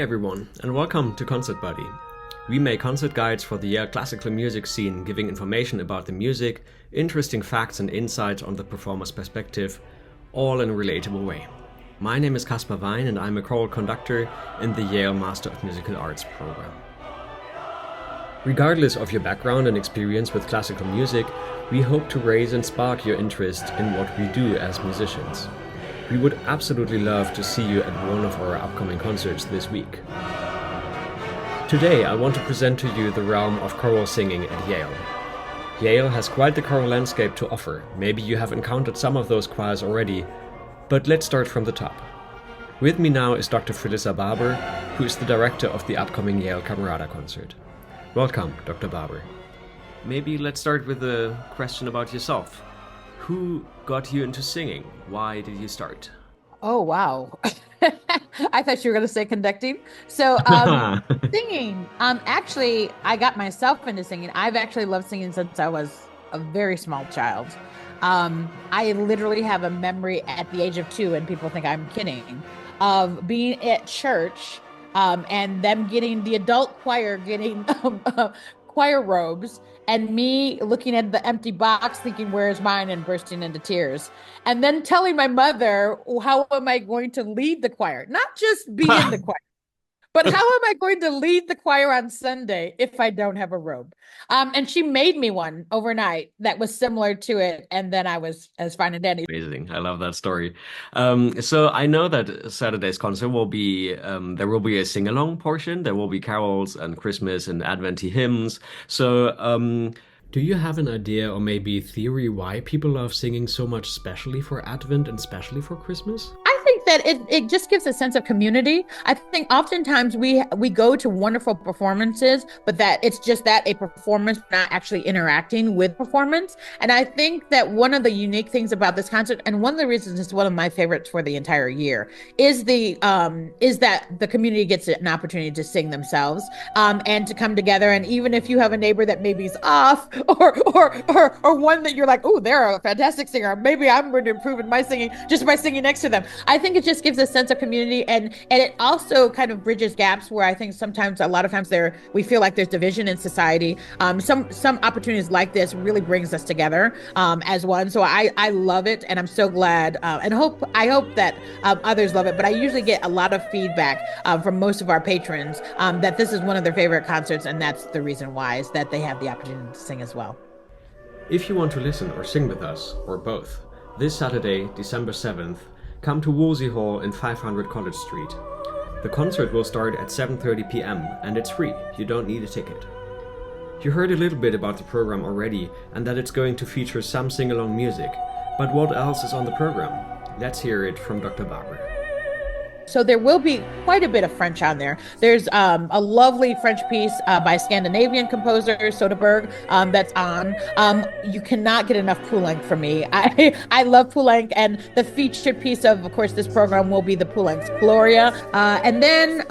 everyone, and welcome to Concert Buddy. We make concert guides for the Yale classical music scene, giving information about the music, interesting facts and insights on the performer's perspective, all in a relatable way. My name is Caspar Wein and I'm a choral conductor in the Yale Master of Musical Arts program. Regardless of your background and experience with classical music, we hope to raise and spark your interest in what we do as musicians. We would absolutely love to see you at one of our upcoming concerts this week. Today I want to present to you the realm of choral singing at Yale. Yale has quite the choral landscape to offer. Maybe you have encountered some of those choirs already, but let's start from the top. With me now is Dr. Felissa Barber, who is the director of the upcoming Yale Camerata concert. Welcome, Dr. Barber. Maybe let's start with a question about yourself. Who got you into singing? Why did you start? Oh, wow. I thought you were going to say conducting. So singing, actually, I got myself into singing. I've actually loved singing since I was a very small child. I literally have a memory at the age of 2, and people think I'm kidding, of being at church and them getting the adult choir getting choir robes, and me looking at the empty box thinking, where's mine, and bursting into tears. And then telling my mother, how am I going to lead the choir? Not just be in the choir, but how am I going to lead the choir on Sunday if I don't have a robe? And she made me one overnight that was similar to it. And then I was as fine and dandy. Amazing. I love that story. So I know that Saturday's concert will be, there will be a sing-along portion. There will be carols and Christmas and Advent hymns. So do you have an idea or maybe theory why people love singing so much, especially for Advent and especially for Christmas? I think that it just gives a sense of community. I think oftentimes we go to wonderful performances, but that it's just that a performance, not actually interacting with performance. And I think that one of the unique things about this concert, and one of the reasons it's one of my favorites for the entire year, is that the community gets an opportunity to sing themselves and to come together. And even if you have a neighbor that maybe is off, or one that you're like, oh, they're a fantastic singer, maybe I'm going to improve in my singing just by singing next to them. I think it just gives a sense of community, and it also kind of bridges gaps where I think a lot of times we feel like there's division in society. Some opportunities like this really brings us together as one. So I love it, and I'm so glad and I hope that others love it. But I usually get a lot of feedback from most of our patrons that this is one of their favorite concerts, and that's the reason why, is that they have the opportunity to sing as well. If you want to listen or sing with us, or both, this Saturday, December 7th, come to Woolsey Hall in 500 College Street. The concert will start at 7:30 p.m. and it's free. You don't need a ticket. You heard a little bit about the program already and that it's going to feature some sing-along music. But what else is on the program? Let's hear it from Dr. Barber. So there will be quite a bit of French on there. There's a lovely French piece by Scandinavian composer Soderbergh that's on. You cannot get enough Poulenc for me. I love Poulenc, and the featured piece of course, this program will be the Poulenc's Gloria. And then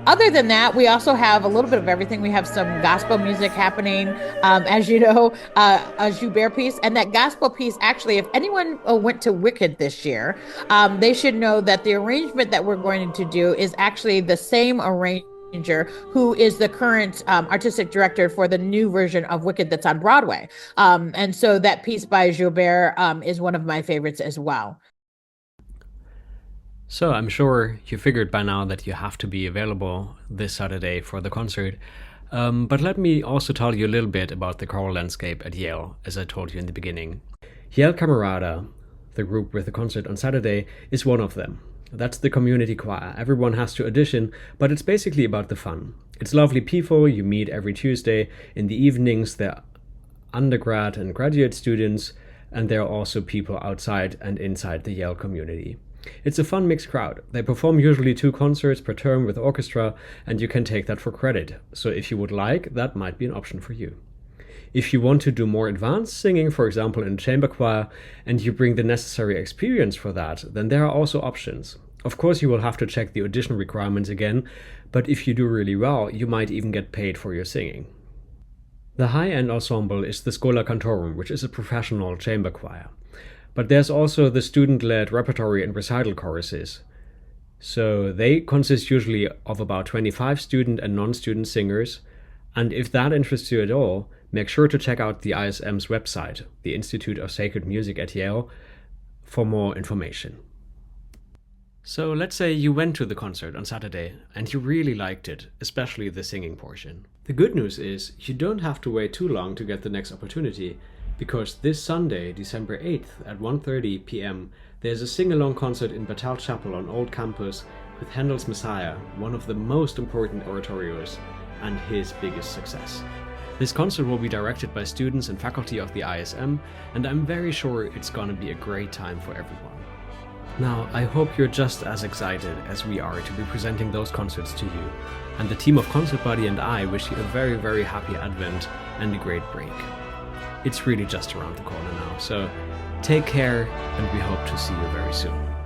other than that, we also have a little bit of everything. We have some gospel music happening, as you know, a Joyeux piece. And that gospel piece, actually, if anyone went to Wicked this year, they should know that the arrangement that we're going to do is actually the same arranger who is the current artistic director for the new version of Wicked that's on Broadway. And so that piece by Joyeux is one of my favorites as well. So I'm sure you figured by now that you have to be available this Saturday for the concert. But let me also tell you a little bit about the choral landscape at Yale, as I told you in the beginning. Yale Camerata, the group with the concert on Saturday, is one of them. That's the community choir. Everyone has to audition, but it's basically about the fun. It's lovely people. You meet every Tuesday. In the evenings, there are undergrad and graduate students, and there are also people outside and inside the Yale community. It's a fun mixed crowd. They perform usually 2 concerts per term with orchestra, and you can take that for credit. So if you would like, that might be an option for you. If you want to do more advanced singing, for example in chamber choir, and you bring the necessary experience for that, then there are also options. Of course, you will have to check the audition requirements again, but if you do really well, you might even get paid for your singing. The high-end ensemble is the Schola Cantorum, which is a professional chamber choir. But there's also the student-led repertory and recital choruses. So they consist usually of about 25 student and non-student singers. And if that interests you at all, make sure to check out the ISM's website, the Institute of Sacred Music at Yale, for more information. So let's say you went to the concert on Saturday and you really liked it, especially the singing portion. The good news is you don't have to wait too long to get the next opportunity, because this Sunday, December 8th at 1:30 p.m., there's a sing-along concert in Batal Chapel on Old Campus with Handel's Messiah, one of the most important oratorios and his biggest success. This concert will be directed by students and faculty of the ISM, and I'm very sure it's gonna be a great time for everyone. Now, I hope you're just as excited as we are to be presenting those concerts to you, and the team of Concert Buddy and I wish you a very, very happy Advent and a great break. It's really just around the corner now, so take care, and we hope to see you very soon.